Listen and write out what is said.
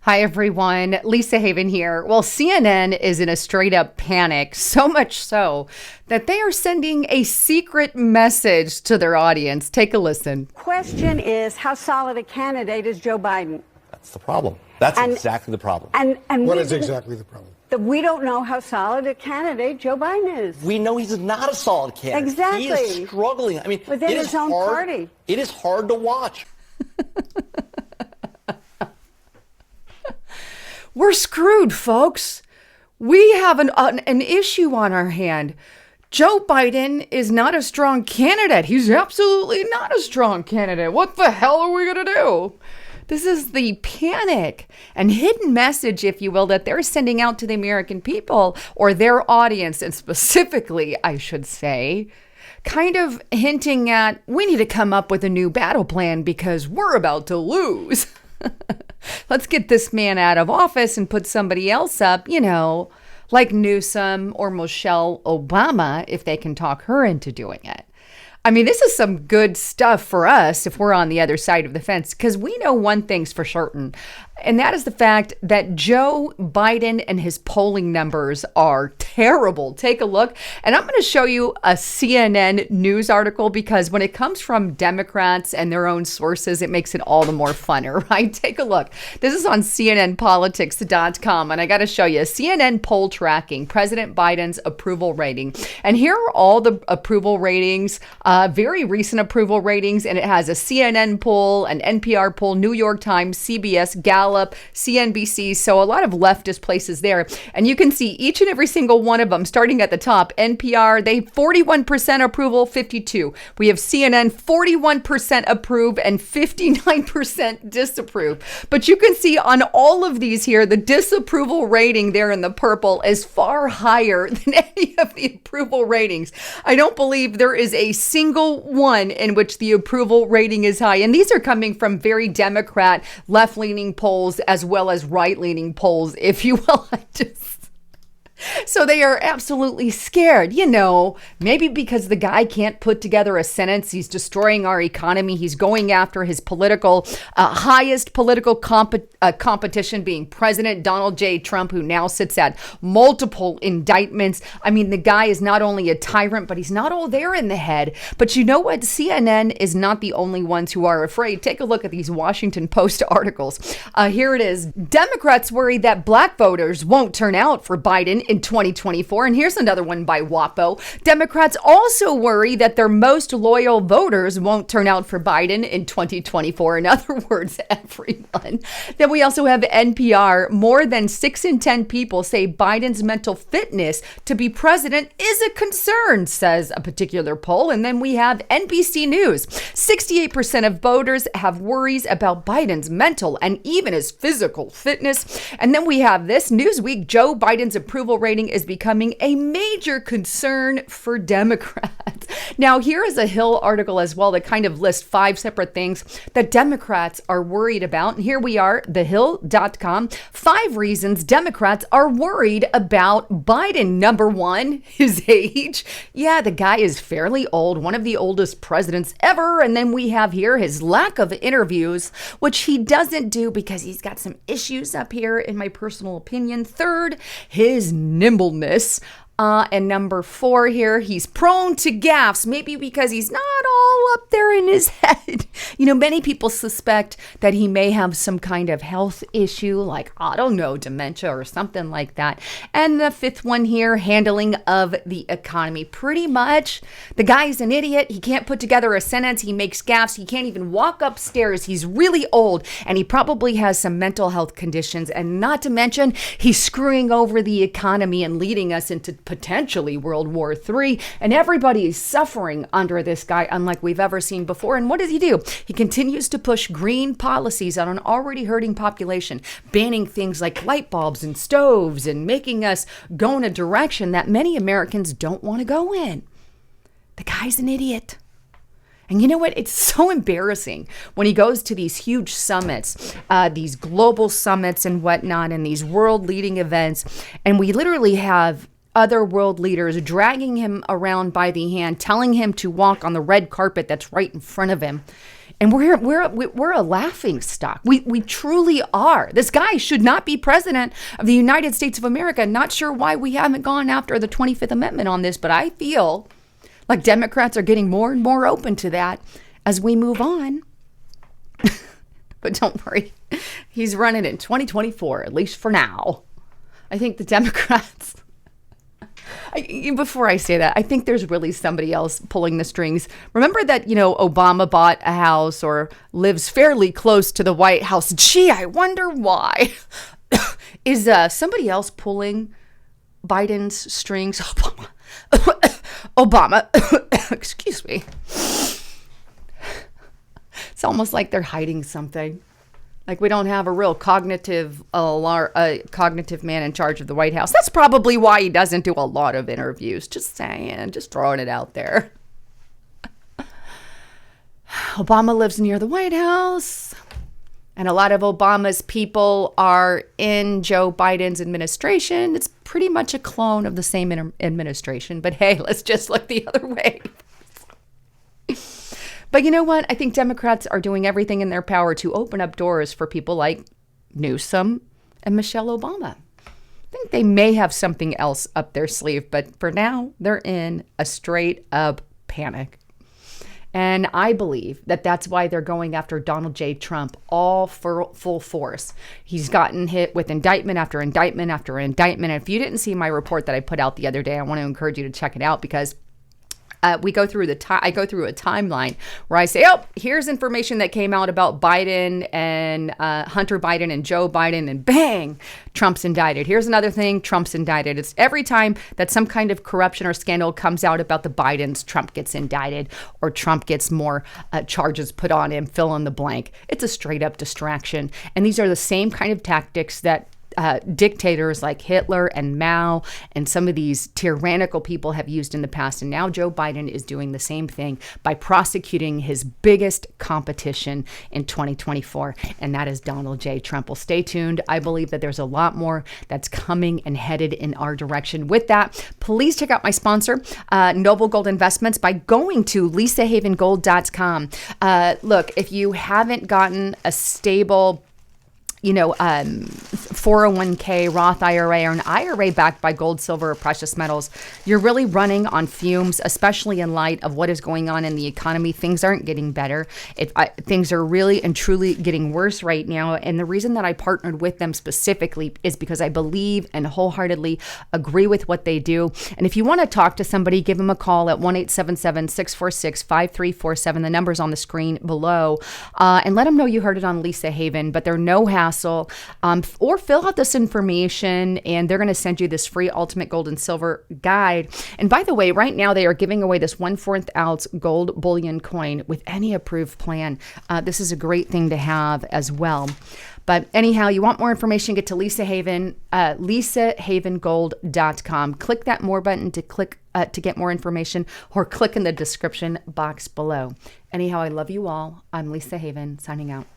Hi, everyone. Lisa Haven here. Well, CNN is in a straight up panic, so much so that they are sending a secret message to their audience. Take a listen. Question is, how solid a candidate is Joe Biden? That's the problem. That's exactly the problem. And what is exactly the problem? That we don't know how solid a candidate Joe Biden is. We know he's not a solid candidate. Exactly. He is struggling. I mean, within his own party. It is hard to watch. We're screwed, folks. We have an issue on our hand. Joe Biden is not a strong candidate. He's absolutely not a strong candidate. What the hell are we going to do? This is the panic and hidden message, if you will, that they're sending out to the American people or their audience, and specifically, I should say, kind of hinting at we need to come up with a new battle plan because we're about to lose. Let's get this man out of office and put somebody else up, like Newsom or Michelle Obama, if they can talk her into doing it. I mean, this is some good stuff for us if we're on the other side of the fence, because we know one thing's for certain, and that is the fact that Joe Biden and his polling numbers are terrible. Take a look. And I'm going to show you a CNN news article because when it comes from Democrats and their own sources, it makes it all the more funner, right? Take a look. This is on CNNpolitics.com. And I got to show you CNN poll tracking President Biden's approval rating. And here are all the approval ratings, very recent approval ratings. And it has a CNN poll, an NPR poll, New York Times, CBS, Gallup, CNBC, so a lot of leftist places there. And you can see each and every single one of them, starting at the top. NPR, they 41% approval, 52. We have CNN, 41% approve and 59% disapprove. But you can see on all of these here, the disapproval rating there in the purple is far higher than any of the approval ratings. I don't believe there is a single one in which the approval rating is high. And these are coming from very Democrat, left-leaning polls as well as right-leaning polls, if you will. So they are absolutely scared, maybe because the guy can't put together a sentence. He's destroying our economy. He's going after his highest political competition being President Donald J. Trump, who now sits at multiple indictments. I mean, the guy is not only a tyrant, but he's not all there in the head. But you know what? CNN is not the only ones who are afraid. Take a look at these Washington Post articles. Here it is. Democrats worry that black voters won't turn out for Biden in 2024. And here's another one by WAPO. Democrats also worry that their most loyal voters won't turn out for Biden in 2024. In other words, everyone. Then we also have NPR. More than 6 in 10 people say Biden's mental fitness to be president is a concern, says a particular poll. And then we have NBC News. 68% of voters have worries about Biden's mental and even his physical fitness. And then we have this Newsweek. Joe Biden's approval rating is becoming a major concern for Democrats. Now, here is a Hill article as well that kind of lists 5 separate things that Democrats are worried about. And here we are, thehill.com. 5 reasons Democrats are worried about Biden. Number 1, his age. Yeah, the guy is fairly old, one of the oldest presidents ever. And then we have here his lack of interviews, which he doesn't do because he's got some issues up here, in my personal opinion. Third, his nimbleness. And number 4 here, he's prone to gaffes, maybe because he's not all up there in his head. Many people suspect that he may have some kind of health issue, like, I don't know, dementia or something like that. And the 5th one here, handling of the economy. Pretty much, the guy's an idiot. He can't put together a sentence. He makes gaffes. He can't even walk upstairs. He's really old, and he probably has some mental health conditions. And not to mention, he's screwing over the economy and leading us into potentially World War III, and everybody is suffering under this guy unlike we've ever seen before. And what does he do? He continues to push green policies on an already hurting population, banning things like light bulbs and stoves and making us go in a direction that many Americans don't want to go in. The guy's an idiot. And you know what? It's so embarrassing when he goes to these huge summits, these global summits and whatnot, and these world-leading events, and we literally have other world leaders dragging him around by the hand, telling him to walk on the red carpet that's right in front of him. And we're a laughing stock. We truly are. This guy should not be president of the United States of America. Not sure why we haven't gone after the 25th Amendment on this, but I feel like Democrats are getting more and more open to that as we move on. But don't worry, he's running in 2024, at least for now. I think the Democrats... Before I say that, I think there's really somebody else pulling the strings. Remember that, Obama bought a house or lives fairly close to the White House. Gee, I wonder why. Is somebody else pulling Biden's strings? Obama. Excuse me. It's almost like they're hiding something. Like we don't have a real cognitive man in charge of the White House. That's probably why he doesn't do a lot of interviews. Just saying, just throwing it out there. Obama lives near the White House. And a lot of Obama's people are in Joe Biden's administration. It's pretty much a clone of the same administration. But hey, let's just look the other way. But you know what? I think Democrats are doing everything in their power to open up doors for people like Newsom and Michelle Obama. I think they may have something else up their sleeve, but for now, they're in a straight up panic. And I believe that that's why they're going after Donald J. Trump all for full force. He's gotten hit with indictment after indictment after indictment. And if you didn't see my report that I put out the other day, I want to encourage you to check it out because I go through a timeline where I say, oh, here's information that came out about Biden and Hunter Biden and Joe Biden, and bang, Trump's indicted. Here's another thing, Trump's indicted. It's every time that some kind of corruption or scandal comes out about the Bidens, Trump gets indicted or Trump gets more charges put on him, fill in the blank. It's a straight up distraction. And these are the same kind of tactics that dictators like Hitler and Mao and some of these tyrannical people have used in the past. And now Joe Biden is doing the same thing by prosecuting his biggest competition in 2024. And that is Donald J. Trump. Well, stay tuned. I believe that there's a lot more that's coming and headed in our direction. With that, please check out my sponsor, Noble Gold Investments, by going to lisahavengold.com. Look, if you haven't gotten a stable 401k, Roth IRA, or an IRA backed by gold, silver, or precious metals, you're really running on fumes, especially in light of what is going on in the economy. Things aren't getting better. Things are really and truly getting worse right now. And the reason that I partnered with them specifically is because I believe and wholeheartedly agree with what they do. And if you want to talk to somebody, give them a call at 1-877-646-5347. The number's on the screen below. And let them know you heard it on Lisa Haven, but they're no hassle. Or fill out this information and they're going to send you this free ultimate gold and silver guide. And by the way, right now they are giving away this 1/4 ounce gold bullion coin with any approved plan. This is a great thing to have as well. But anyhow, you want more information, get to Lisa Haven, lisahavengold.com. Click that more button to get more information, or click in the description box below. Anyhow, I love you all. I'm Lisa Haven, signing out.